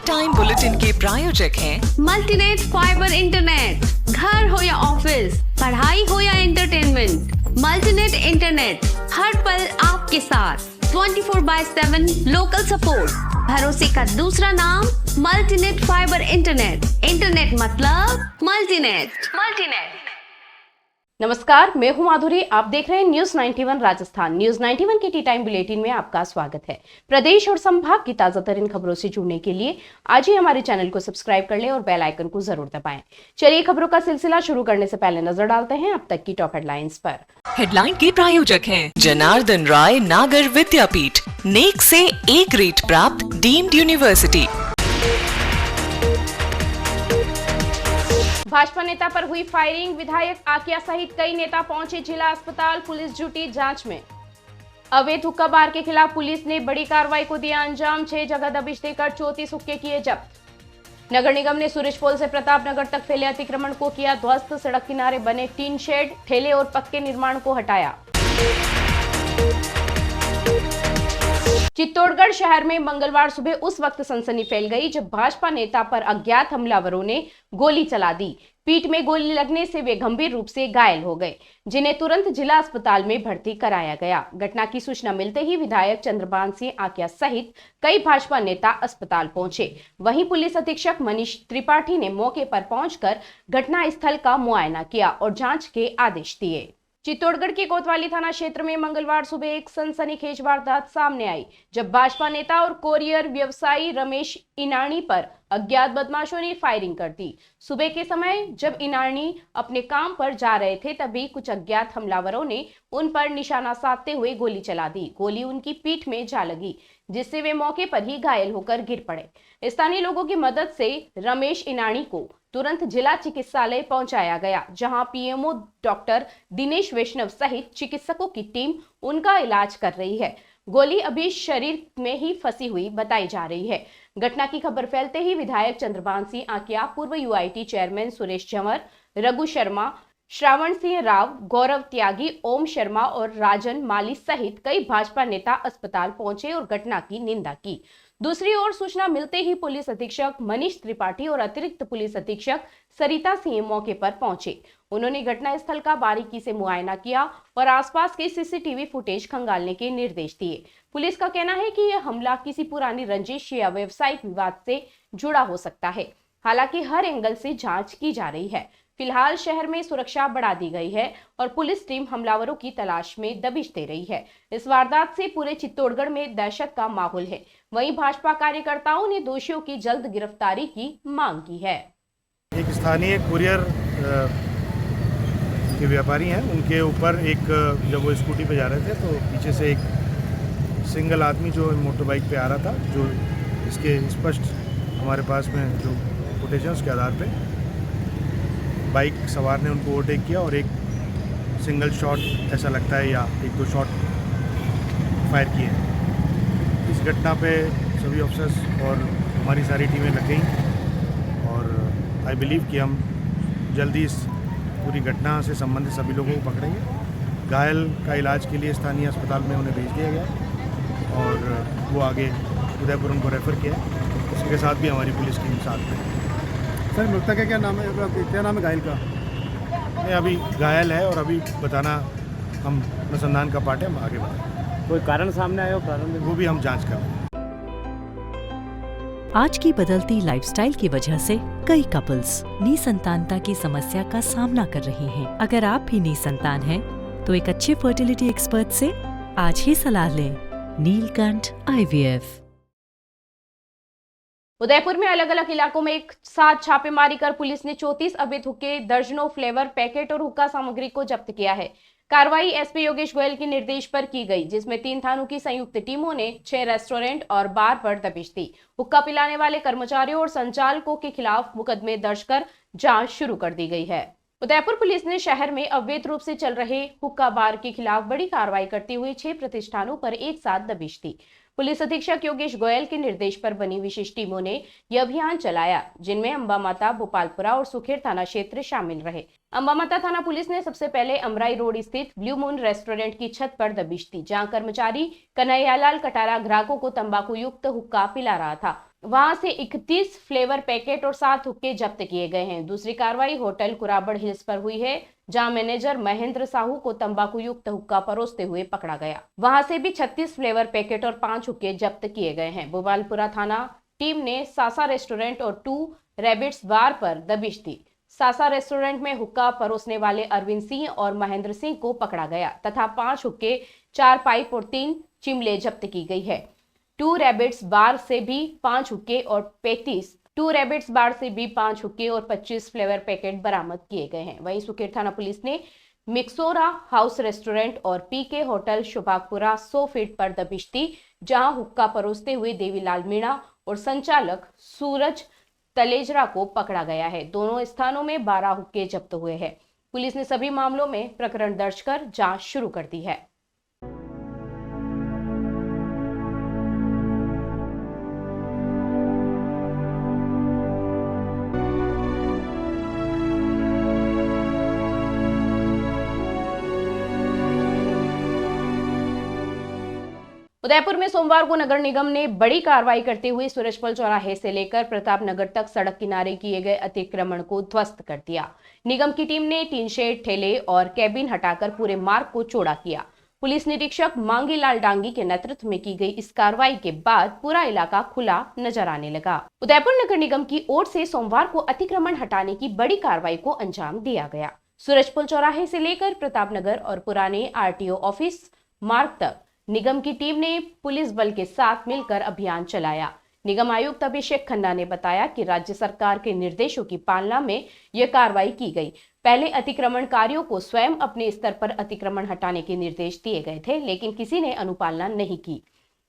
Time bulletin के प्रायोजक हैं मल्टीनेट फाइबर इंटरनेट। घर हो या ऑफिस, पढ़ाई हो या एंटरटेनमेंट, मल्टीनेट इंटरनेट हर पल आपके साथ 24/7 लोकल सपोर्ट। भरोसे का दूसरा नाम मल्टीनेट फाइबर इंटरनेट। इंटरनेट मतलब मल्टीनेट। नमस्कार, मैं हूं माधुरी। आप देख रहे हैं न्यूज 91 राजस्थान। न्यूज 91 के टी टाइम बुलेटिन में आपका स्वागत है। प्रदेश और संभाग की ताजा तरीन खबरों से जुड़ने के लिए आज ही हमारे चैनल को सब्सक्राइब कर लें और बेल आइकन को जरूर दबाएं। चलिए खबरों का सिलसिला शुरू करने से पहले नजर डालते हैं अब तक की टॉप हेडलाइंस पर। हेडलाइन के प्रायोजक हैं जनार्दन राय नागर विद्यापीठ, नेक से ए ग्रेड प्राप्त डीम्ड यूनिवर्सिटी। भाजपा नेता पर हुई फायरिंग, विधायक आकिया सहित कई नेता पहुंचे जिला अस्पताल, पुलिस जुटी जांच में। अवैध हुक्का बार के खिलाफ पुलिस ने बड़ी कार्रवाई को दिया अंजाम, 6 जगह दबिश देकर 34 हुक्के किए जब्त। नगर निगम ने सूरजपोल से प्रताप नगर तक फैले अतिक्रमण को किया ध्वस्त, सड़क किनारे बने टीन शेड, ठेले और पक्के निर्माण को हटाया। चित्तौड़गढ़ शहर में मंगलवार सुबह उस वक्त सनसनी फैल गई जब भाजपा नेता पर अज्ञात हमलावरों ने गोली चला दी। पीठ में गोली लगने से वे गंभीर रूप से घायल हो गए, जिन्हें तुरंत जिला अस्पताल में भर्ती कराया गया। घटना की सूचना मिलते ही विधायक चंद्रभान सिंह आकिया सहित कई भाजपा नेता अस्पताल पहुंचे। वहीं पुलिस अधीक्षक मनीष त्रिपाठी ने मौके पर पहुंचकर घटना स्थल का मुआयना किया और जांच के आदेश दिए। चित्तौड़गढ़ के कोतवाली थाना क्षेत्र में मंगलवार सुबह एक सनसनीखेज वारदात सामने आई जब भाजपा नेता और कोरियर व्यवसायी रमेश इनानी पर अज्ञात बदमाशों ने फायरिंग कर दी। सुबह के समय जब इनानी अपने काम पर जा रहे थे तभी कुछ अज्ञात हमलावरों ने उन पर निशाना साधते हुए गोली चला दी। गोली उनकी पीठ में जा लगी जिससे वे मौके पर ही घायल होकर गिर पड़े। स्थानीय लोगों की मदद से रमेश इनानी को तुरंत जिला चिकित्सालय पहुंचाया गया, जहां पीएमओ डॉक्टर दिनेश वैष्णव सहित चिकित्सकों की टीम उनका इलाज कर रही है। गोली अभी शरीर में ही फंसी हुई बताई जा रही है। घटना की खबर फैलते ही विधायक चंद्रभान सिंह आकिया, पूर्व यूआईटी चेयरमैन सुरेश जंवर, रघु शर्मा, श्रावण सिंह राव, गौरव त्यागी, ओम शर्मा और राजन माली सहित कई भाजपा नेता अस्पताल पहुंचे और घटना की निंदा की। दूसरी ओर सूचना मिलते ही पुलिस अधीक्षक मनीष त्रिपाठी और अतिरिक्त पुलिस अधीक्षक सरिता सिंह मौके पर पहुंचे। उन्होंने घटनास्थल का बारीकी से मुआयना किया और आसपास के सीसीटीवी फुटेज खंगालने के निर्देश दिए। पुलिस का कहना है कि यह हमला किसी पुरानी रंजिश या व्यावसायिक विवाद से जुड़ा हो सकता है। हालांकि हर एंगल से जांच की जा रही है। फिलहाल शहर में सुरक्षा बढ़ा दी गई है और पुलिस टीम हमलावरों की तलाश में दबिश दे रही है। इस वारदात से पूरे चित्तौड़गढ़ में दहशत का माहौल है। वहीं भाजपा कार्यकर्ताओं ने दोषियों की जल्द गिरफ्तारी की मांग की है। एक स्थानीय कुरियर के व्यापारी हैं, उनके ऊपर एक जब वो स्कूटी पे जा रहे थे तो पीछे से एक सिंगल आदमी जो मोटर बाइक पे आ रहा था, जो इसके स्पष्ट हमारे पास में जो फुटेज है उसके आधार पे बाइक सवार ने उनको ओवरटेक किया और एक सिंगल शॉट ऐसा लगता है या 1-2 शॉट फायर किए हैं। इस घटना पे सभी ऑफिसर्स और हमारी सारी टीमें लग गई और आई बिलीव कि हम जल्दी इस पूरी घटना से संबंधित सभी लोगों को पकड़ेंगे। घायल का इलाज के लिए स्थानीय अस्पताल में उन्हें भेज दिया गया और वो आगे उदयपुर उनको रेफ़र किया। उसके साथ भी हमारी पुलिस टीम साथ में। सर मृतक का क्या नाम है, क्या नाम है घायल का? नहीं, अभी घायल है और अभी बताना हम अनुसंधान का पार्ट है, हम आगे बताएं। कोई कारण सामने आया हो? कारण वो भी हम जांच कर रहे हैं। आज की बदलती लाइफस्टाइल की वजह से कई कपल्स निसंतानता की समस्या का सामना कर रहे हैं। अगर आप भी निसंतान हैं, तो एक अच्छे फर्टिलिटी एक्सपर्ट से आज ही सलाह लें। नीलकंठ IVF। उदयपुर में अलग अलग इलाकों में एक साथ छापेमारी कर पुलिस ने 34 अवैध हुक्के, दर्जनों फ्लेवर पैकेट और हुक्का सामग्री को जब्त किया है। कार्रवाई एसपी योगेश गोयल के निर्देश पर की गई, जिसमें 3 थानों की संयुक्त टीमों ने 6 रेस्टोरेंट और बार पर दबिश दी। हुक्का पिलाने वाले कर्मचारियों और संचालकों के खिलाफ मुकदमे दर्ज कर जांच शुरू कर दी गई है। उदयपुर पुलिस ने शहर में अवैध रूप से चल रहे हुक्का बार के खिलाफ बड़ी कार्रवाई करते हुए 6 प्रतिष्ठानों पर एक साथ दबिश दी। पुलिस अधीक्षक योगेश गोयल के निर्देश पर बनी विशेष टीमों ने यह अभियान चलाया, जिनमें अंबामाता, भोपालपुरा और सुखेर थाना क्षेत्र शामिल रहे। अंबामाता थाना पुलिस ने सबसे पहले अमराई रोड स्थित ब्लू मून रेस्टोरेंट की छत पर दबिश दी, जहां कर्मचारी कन्हैयालाल कटारा ग्राहकों को तंबाकू युक्त हुक्का पिला रहा था। वहां से 31 फ्लेवर पैकेट और 7 हुक्के जब्त किए गए हैं। दूसरी कार्रवाई होटल कुराबड़ हिल्स पर हुई है, जहां मैनेजर महेंद्र साहू को तंबाकू युक्त हुक्का परोसते हुए पकड़ा गया। वहां से भी 36 फ्लेवर पैकेट और 5 हुक्के जब्त किए गए हैं। भोपालपुरा थाना टीम ने सासा रेस्टोरेंट और 2 रैबिट्स बार पर दबिश दी। सासा रेस्टोरेंट में हुक्का परोसने वाले अरविंद सिंह और महेंद्र सिंह को पकड़ा गया तथा 5 हुक्के, 4 पाइप और 3 चिमले जब्त की गई है। 2 रैबिट्स बार से भी 5 हुक्के और 25 फ्लेवर पैकेट बरामद किए गए हैं। वहीं सुकेर थाना पुलिस ने मिक्सोरा हाउस रेस्टोरेंट और पीके होटल शुभागपुरा 100 फीट पर दबिश दी, जहां हुक्का परोसते हुए देवीलाल मीणा और संचालक सूरज तलेजरा को पकड़ा गया है। दोनों स्थानों में 12 हुक्के जब्त हुए हैं। पुलिस ने सभी मामलों में प्रकरण दर्ज कर जांच शुरू कर दी है। उदयपुर में सोमवार को नगर निगम ने बड़ी कार्रवाई करते हुए सूरजपल चौराहे से लेकर प्रताप नगर तक सड़क किनारे किए गए अतिक्रमण को ध्वस्त कर दिया। निगम की टीम ने टीन शेड, ठेले और कैबिन हटाकर पूरे मार्ग को चौड़ा किया। पुलिस निरीक्षक मांगीलाल डांगी के नेतृत्व में की गई इस कार्रवाई के बाद पूरा इलाका खुला नजर आने लगा। उदयपुर नगर निगम की ओर से सोमवार को अतिक्रमण हटाने की बड़ी कार्रवाई को अंजाम दिया गया। सूरजपल चौराहे से लेकर प्रताप नगर और पुराने आरटीओ ऑफिस मार्ग तक निगम की टीम ने पुलिस बल के साथ मिलकर अभियान चलाया। निगम आयुक्त अभिषेक खन्ना ने बताया कि राज्य सरकार के निर्देशों की पालना में यह कार्रवाई की गई। पहले अतिक्रमणकारियों को स्वयं अपने स्तर पर अतिक्रमण हटाने के निर्देश दिए गए थे, लेकिन किसी ने अनुपालना नहीं की।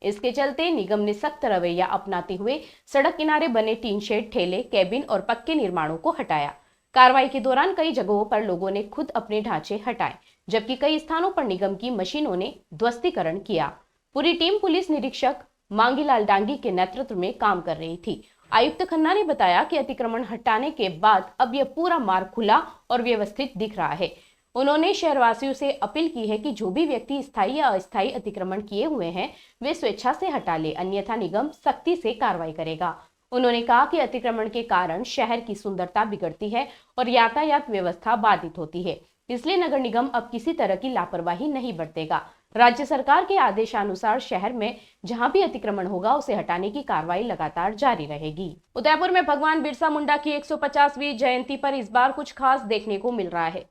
इसके चलते निगम ने सख्त रवैया अपनाते हुए सड़क किनारे बने टीन शेड, ठेले, कैबिन और पक्के निर्माणों को हटाया। कार्रवाई के दौरान कई जगहों पर लोगों ने खुद अपने ढांचे हटाए, जबकि कई स्थानों पर निगम की मशीनों ने ध्वस्तीकरण किया। पूरी टीम पुलिस निरीक्षक मांगीलाल डांगी के नेतृत्व में काम कर रही थी। आयुक्त खन्ना ने बताया कि अतिक्रमण हटाने के बाद अब यह पूरा मार्ग खुला और व्यवस्थित दिख रहा है। उन्होंने शहरवासियों से अपील की है कि जो भी व्यक्ति स्थायी या अस्थायी अतिक्रमण किए हुए हैं वे स्वेच्छा से हटा ले, अन्यथा निगम सख्ती से कार्रवाई करेगा। उन्होंने कहा कि अतिक्रमण के कारण शहर की सुंदरता बिगड़ती है और यातायात व्यवस्था बाधित होती है, इसलिए नगर निगम अब किसी तरह की लापरवाही नहीं बरतेगा। राज्य सरकार के आदेशानुसार शहर में जहां भी अतिक्रमण होगा उसे हटाने की कार्रवाई लगातार जारी रहेगी। उदयपुर में भगवान बिरसा मुंडा की 150वीं जयंती पर इस बार कुछ खास देखने को मिल रहा है।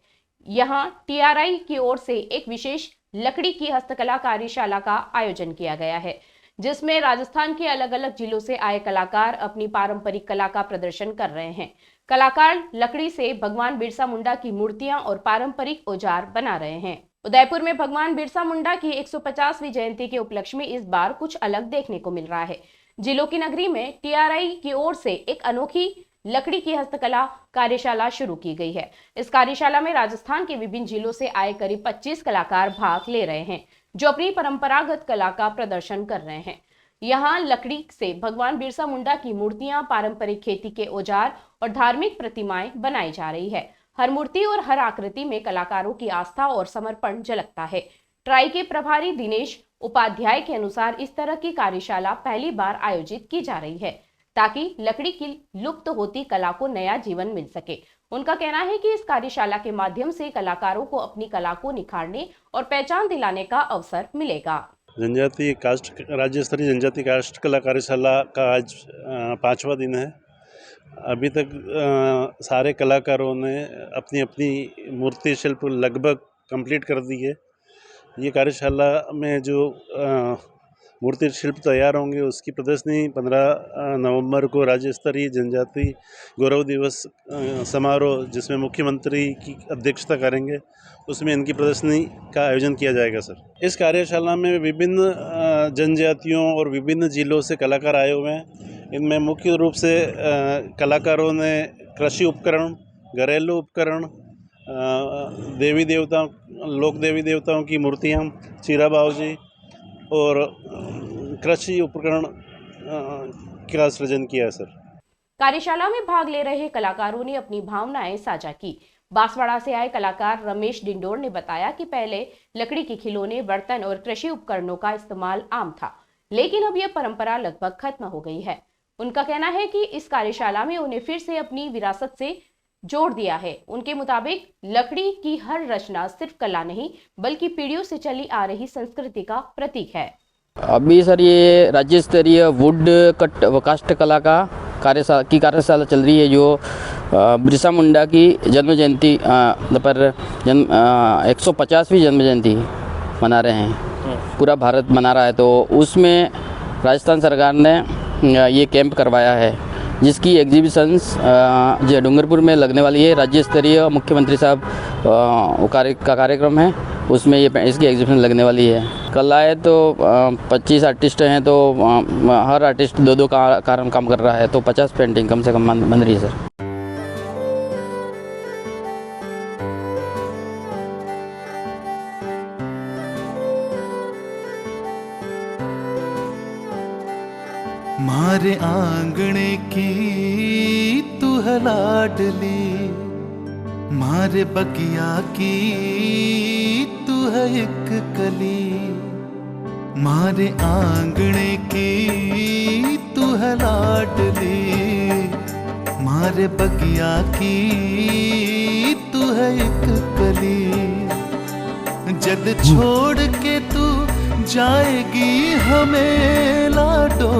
यहाँ टीआरआई की ओर से एक विशेष लकड़ी की हस्तकला कार्यशाला का आयोजन किया गया है, जिसमें राजस्थान के अलग अलग जिलों से आए कलाकार अपनी पारंपरिक कला का प्रदर्शन कर रहे हैं। कलाकार लकड़ी से भगवान बिरसा मुंडा की मूर्तियां और पारंपरिक औजार बना रहे हैं। उदयपुर में भगवान बिरसा मुंडा की 150वीं जयंती के उपलक्ष्य में इस बार कुछ अलग देखने को मिल रहा है। जिलों की नगरी में टीआरआई की ओर से एक अनोखी लकड़ी की हस्तकला कार्यशाला शुरू की गई है। इस कार्यशाला में राजस्थान के विभिन्न जिलों से आए करीब 25 कलाकार भाग ले रहे हैं, जो अपनी परंपरागत कला का प्रदर्शन कर रहे हैं। यहाँ लकड़ी से भगवान बिरसा मुंडा की मूर्तियां, पारंपरिक खेती के औजार और धार्मिक प्रतिमाएं बनाई जा रही है। हर मूर्ति और हर आकृति में कलाकारों की आस्था और समर्पण झलकता है। ट्राई के प्रभारी दिनेश उपाध्याय के अनुसार इस तरह की कार्यशाला पहली बार आयोजित की जा रही है, ताकि लकड़ी की लुप्त होती कला को नया जीवन मिल सके। उनका कहना है कि इस कार्यशाला के माध्यम से कलाकारों को अपनी कला को निखारने और पहचान दिलाने का अवसर मिलेगा। जनजातीय कास्ट राज्य स्तरीय जनजातीय कास्ट कला कार्यशाला का आज 5वां दिन है। अभी तक सारे कलाकारों ने अपनी अपनी मूर्ति शिल्प लगभग कंप्लीट कर दी है। ये कार्यशाला में जो मूर्ति शिल्प तैयार होंगे उसकी प्रदर्शनी 15 नवंबर को राज्य स्तरीय जनजाति गौरव दिवस समारोह, जिसमें मुख्यमंत्री की अध्यक्षता करेंगे, उसमें इनकी प्रदर्शनी का आयोजन किया जाएगा। सर, इस कार्यशाला में विभिन्न जनजातियों और विभिन्न जिलों से कलाकार आए हुए हैं। इनमें मुख्य रूप से कलाकारों ने कृषि उपकरण, घरेलू उपकरण, देवी देवताओं, लोक देवी देवताओं की मूर्तियाँ, चीरा बावजी और कृषि उपकरण का सृजन किया है। सर, कार्यशाला में भाग ले रहे कलाकारों ने अपनी भावनाएं साझा की। बांसवाड़ा से आए कलाकार रमेश डिंडोर ने बताया कि पहले लकड़ी के खिलौने, बर्तन और कृषि उपकरणों का इस्तेमाल आम था, लेकिन अब यह परंपरा लगभग खत्म हो गई है। उनका कहना है कि इस कार्यशाला में उन्हें फिर से अपनी विरासत से जोड़ दिया है। उनके मुताबिक लकड़ी की हर रचना सिर्फ कला नहीं बल्कि पीढ़ियों से चली आ रही संस्कृति का प्रतीक है। अभी सर ये राज्य स्तरीय वुड कट व काष्ठ कला का कार्यशाला चल रही है, जो बिरसा मुंडा की जन्म जयंती पर 150वीं जन्म जयंती मना रहे हैं, पूरा भारत मना रहा है। तो उसमें राजस्थान सरकार ने ये कैंप करवाया है, जिसकी एग्जीबिशंस जो डूंगरपुर में लगने वाली है। राज्य स्तरीय मुख्यमंत्री साहब का कार्यक्रम है, उसमें ये इसकी एग्जीबिशन लगने वाली है। कलाएँ तो 25 आर्टिस्ट हैं, तो हर आर्टिस्ट दो काम कर रहा है, तो 50 पेंटिंग कम से कम बन रही है सर। मारे आंगणे की तू है लाडली, मारे बगिया की तू है एक कली, मारे आंगणे की तू है लाडली, मारे बगिया की तू है एक कली, जद छोड़ के तू जाएगी हमें लाडो,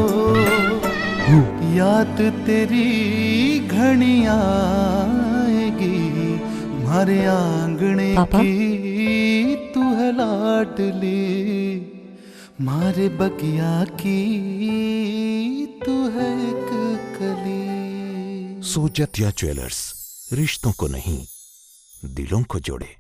याद तेरी घनी आएगी, मारे आंगणे की तू है लाडली, मारे बगिया की तू है एक कली। सोजतिया ज्वेलर्स, रिश्तों को नहीं दिलों को जोड़े।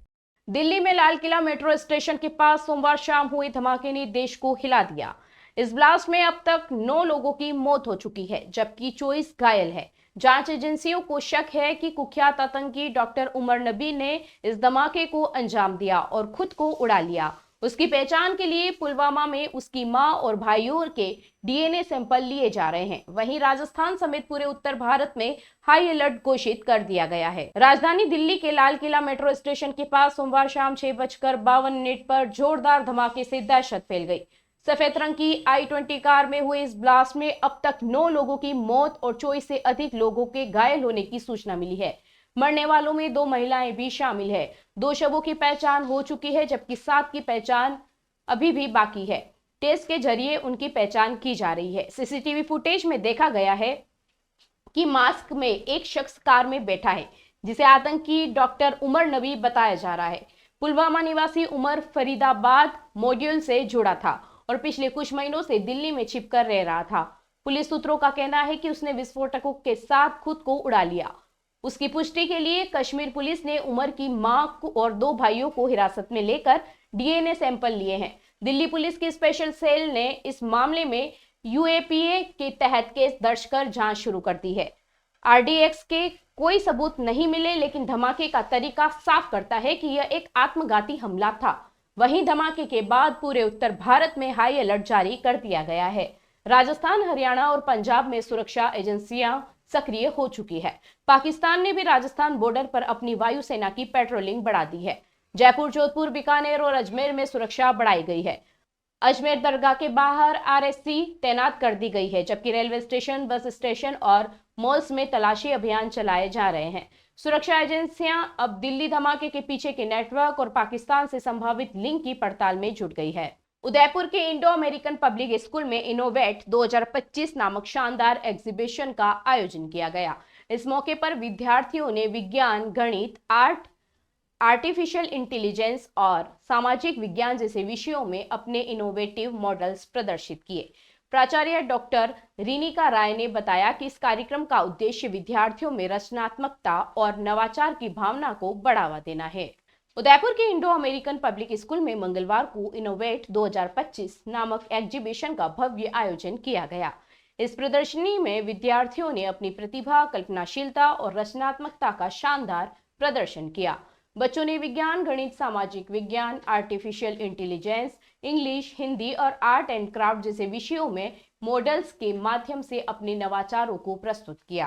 दिल्ली में लाल किला मेट्रो स्टेशन के पास सोमवार शाम हुए धमाके ने देश को हिला दिया। इस ब्लास्ट में अब तक 9 लोगों की मौत हो चुकी है, जबकि 24 घायल है। जांच एजेंसियों को शक है कि कुख्यात आतंकी डॉक्टर उमर नबी ने इस धमाके को अंजाम दिया और खुद को उड़ा लिया। उसकी पहचान के लिए पुलवामा में उसकी मां और भाइयों के डीएनए सैंपल लिए जा रहे हैं। वहीं राजस्थान समेत पूरे उत्तर भारत में हाई अलर्ट घोषित कर दिया गया है। राजधानी दिल्ली के लाल किला मेट्रो स्टेशन के पास सोमवार शाम 6:52 पर जोरदार धमाके से दहशत फैल गई। सफेद रंग की I-20 कार में हुए इस ब्लास्ट में अब तक 9 लोगों की मौत और 24 से अधिक लोगों के घायल होने की सूचना मिली है। मरने वालों में 2 महिलाएं भी शामिल है। 2 शवों की पहचान हो चुकी है, जबकि 7 की पहचान अभी भी बाकी है। टेस्ट के जरिए उनकी पहचान की जा रही है। सीसीटीवी फुटेज में देखा गया है कि मास्क में एक शख्स कार में बैठा है, जिसे आतंकी डॉक्टर उमर नबी बताया जा रहा है। पुलवामा निवासी उमर फरीदाबाद मॉड्यूल से जुड़ा था और पिछले कुछ महीनों से दिल्ली में छिपकर रह रहा था। पुलिस सूत्रों का कहना है कि उसने विस्फोटकों के साथ खुद को उड़ा लिया। उसकी पुष्टि के लिए कश्मीर पुलिस ने उमर की मां और 2 भाइयों को हिरासत में लेकर डीएनए सैंपल लिए हैं। दिल्ली पुलिस की स्पेशल सेल ने इस मामले में यूएपीए के तहत केस दर्ज कर जांच शुरू कर दी है। आरडीएक्स के कोई सबूत नहीं मिले, लेकिन धमाके का तरीका साफ करता है कि यह एक आत्मघाती हमला था। वहीं धमाके के बाद पूरे उत्तर भारत में हाई अलर्ट जारी कर दिया गया है। राजस्थान, हरियाणा और पंजाब में सुरक्षा एजेंसियां सक्रिय हो चुकी है। पाकिस्तान ने भी राजस्थान बॉर्डर पर अपनी वायुसेना की पेट्रोलिंग बढ़ा दी है। जयपुर, जोधपुर, बीकानेर और अजमेर में सुरक्षा बढ़ाई गई है। अजमेर दरगाह के बाहर आरएससी तैनात कर दी गई है, जबकि रेलवे स्टेशन, बस स्टेशन और मॉल्स में तलाशी अभियान चलाए जा रहे हैं। सुरक्षा एजेंसियां अब दिल्ली धमाके के पीछे के नेटवर्क और पाकिस्तान से संभावित लिंक की पड़ताल में जुट गई है। उदयपुर के इंडो अमेरिकन पब्लिक स्कूल में इनोवेट 2025 नामक शानदार एग्जीबिशन का आयोजन किया गया। इस मौके पर विद्यार्थियों ने विज्ञान, गणित, आर्ट, आर्टिफिशियल इंटेलिजेंस और सामाजिक विज्ञान जैसे विषयों में अपने इनोवेटिव मॉडल्स प्रदर्शित किए। प्राचार्य डॉक्टर रिनिका राय ने बताया कि इस कार्यक्रम का उद्देश्य विद्यार्थियों में रचनात्मकता और नवाचार की भावना को बढ़ावा देना है। उदयपुर के इंडो अमेरिकन पब्लिक स्कूल में मंगलवार को इनोवेट 2025 नामक एग्जीबिशन का भव्य आयोजन किया गया। इस प्रदर्शनी में विद्यार्थियों ने अपनी प्रतिभा, कल्पनाशीलता और रचनात्मकता का शानदार प्रदर्शन किया। बच्चों ने विज्ञान, गणित, सामाजिक विज्ञान, आर्टिफिशियल इंटेलिजेंस, इंग्लिश, हिंदी और आर्ट एंड क्राफ्ट जैसे विषयों में मॉडल्स के माध्यम से अपने नवाचारों को प्रस्तुत किया।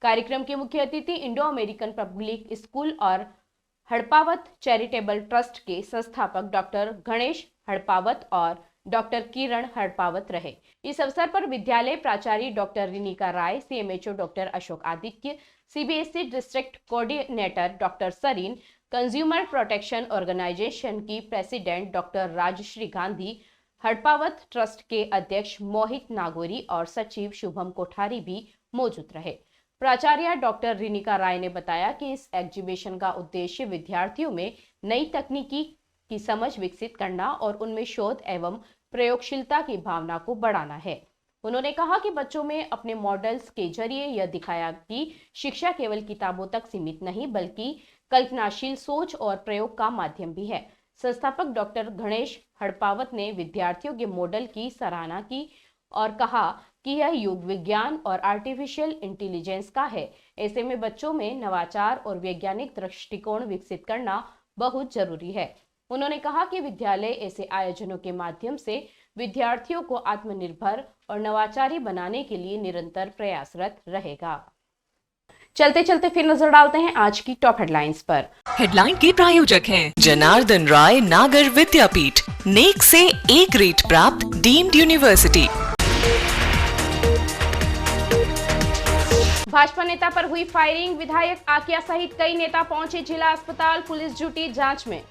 कार्यक्रम के मुख्य अतिथि इंडो अमेरिकन पब्लिक स्कूल और हड़पावत चैरिटेबल ट्रस्ट के संस्थापक डॉक्टर गणेश हड़पावत और डॉक्टर किरण हड़पावत रहे। इस अवसर पर विद्यालय प्राचार्य doctor Rinika Rai, CMHO doctor Ashok Aditya, CBSE district coordinator doctor Sareen, consumer protection organisation की president doctor Rajshri Gandhi, Hadpawat trust के अध्यक्ष मोहित नागोरी और सचिव शुभम कोठारी भी मौजूद रहे। प्राचार्य डॉक्टर रिनिका राय ने बताया कि इस एग्जीबिशन का उद्देश्य विद्यार्थियों में नई तकनीकी की समझ विकसित करना और उनमें शोध एवं प्रयोगशीलता की भावना को बढ़ाना है। उन्होंने कहा कि बच्चों में अपने मॉडल्स के जरिए यह दिखाया कि शिक्षा केवल किताबों तक सीमित नहीं बल्कि कल्पनाशील सोच और प्रयोग का माध्यम भी है। संस्थापक डॉक्टर गणेश हड़पावत ने विद्यार्थियों के मॉडल की सराहना की और कहा कि यह युग विज्ञान और आर्टिफिशियल इंटेलिजेंस का है। ऐसे में बच्चों में नवाचार और वैज्ञानिक दृष्टिकोण विकसित करना बहुत जरूरी है। उन्होंने कहा कि विद्यालय ऐसे आयोजनों के माध्यम से विद्यार्थियों को आत्मनिर्भर और नवाचारी बनाने के लिए निरंतर प्रयासरत रहेगा। चलते चलते फिर नजर डालते हैं आज की टॉप हेडलाइंस पर। हेडलाइन के प्रायोजक हैं जनार्दन राय नागर विद्यापीठ, नेक से ए ग्रेड प्राप्त डीम्ड यूनिवर्सिटी। भाजपा नेता पर हुई फायरिंग, विधायक आकिया सहित कई नेता पहुंचे जिला अस्पताल, पुलिस जुटी जांच में।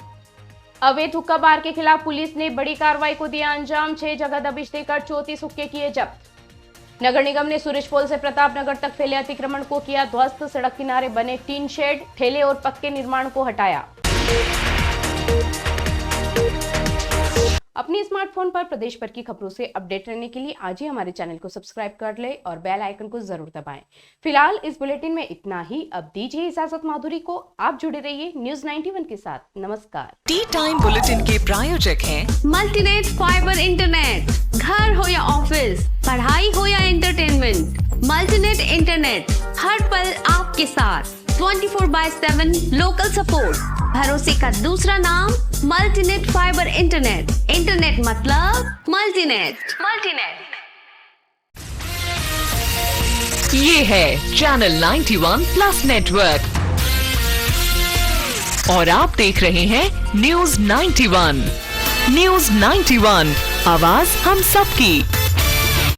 अवैध हुक्का बार के खिलाफ पुलिस ने बड़ी कार्रवाई को दिया अंजाम, 6 जगह दबिश देकर 34 हुक्के किए जब्त। नगर निगम ने सूरज पोल से प्रताप नगर तक फैले अतिक्रमण को किया ध्वस्त, सड़क किनारे बने टीन शेड, ठेले और पक्के निर्माण को हटाया। अपने स्मार्टफोन पर प्रदेश भर की खबरों से अपडेट रहने के लिए आज ही हमारे चैनल को सब्सक्राइब कर ले और बेल आइकन को जरूर दबाएं। फिलहाल इस बुलेटिन में इतना ही। अब दीजिए इजाजत माधुरी को। आप जुड़े रहिए न्यूज़ 91 के साथ। नमस्कार। टी टाइम बुलेटिन के प्रायोजक हैं मल्टीनेट फाइबर इंटरनेट। घर हो या ऑफिस, पढ़ाई हो या एंटरटेनमेंट, मल्टीनेट इंटरनेट हर पल आपके साथ। 24/7 लोकल सपोर्ट, भरोसे का दूसरा नाम मल्टीनेट फाइबर इंटरनेट। इंटरनेट मतलब मल्टीनेट। ये है चैनल 91 प्लस नेटवर्क और आप देख रहे हैं न्यूज़ 91। न्यूज़ 91, आवाज हम सबकी।